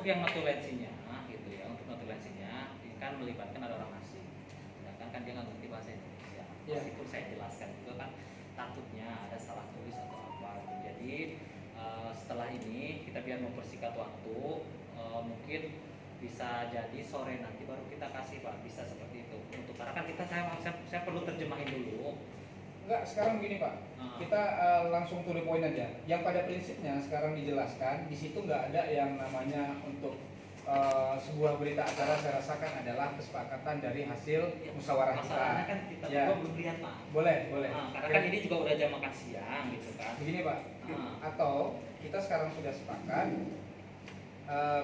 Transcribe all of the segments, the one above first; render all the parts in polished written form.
yang notulensinya gitu ya, untuk notulensinya ini kan melibatkan ada orang asing, sedangkan kan dia nggak ngerti bahasa Indonesia. Meskipun saya jelaskan juga kan takutnya ada salah tulis atau apa gitu. Jadi setelah ini kita biar mempersingkat waktu, mungkin bisa jadi sore nanti baru kita kasih Pak, bisa seperti itu. Untuk karena kan saya perlu terjemahin dulu. Enggak, sekarang gini Pak, kita langsung to the point aja. Yang pada prinsipnya sekarang dijelaskan, di situ nggak ada yang namanya untuk sebuah berita acara. Saya rasakan adalah kesepakatan dari hasil musyawarah kita. Masalahnya kan kita belum lihat Pak. Boleh. Karena kan ini juga udah jam makan siang gitu kan. Begini Pak, atau kita sekarang sudah sepakat,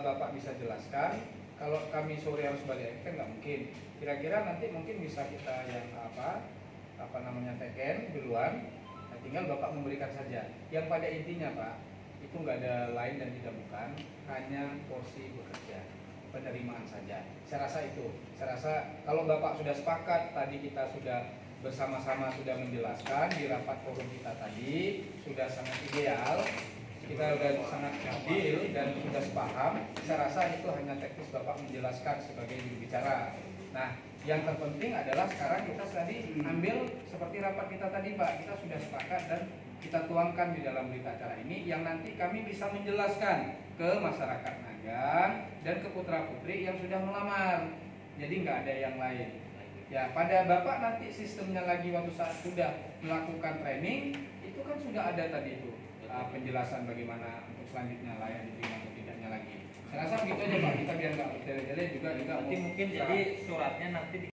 Bapak bisa jelaskan. Kalau kami sore harus balik kan nggak mungkin. Kira-kira nanti mungkin bisa kita yang apa namanya teken duluan, nah, tinggal Bapak memberikan saja. Yang pada intinya Pak, itu nggak ada lain dan tidak bukan, hanya porsi bekerja, penerimaan saja. Saya rasa itu. Saya rasa kalau Bapak sudah sepakat, tadi kita sudah bersama-sama sudah menjelaskan di rapat forum kita tadi, sudah sangat ideal, kita sudah sangat adil dan sudah sepaham. Saya rasa itu hanya teknis Bapak menjelaskan sebagai juru bicara. Nah, yang terpenting adalah sekarang kita tadi ambil seperti rapat kita tadi Pak, kita sudah sepakat dan kita tuangkan di dalam berita acara ini yang nanti kami bisa menjelaskan ke masyarakat Nagan dan ke putra-putri yang sudah melamar. Jadi nggak ada yang lain. Ya, pada Bapak nanti sistemnya lagi waktu saat sudah melakukan training, itu kan sudah ada tadi itu penjelasan bagaimana untuk selanjutnya layak diterima atau tidaknya lagi. Saya rasa begitu aja Pak, kita biar nggak bertele-tele juga Nanti mungkin jadi suratnya nanti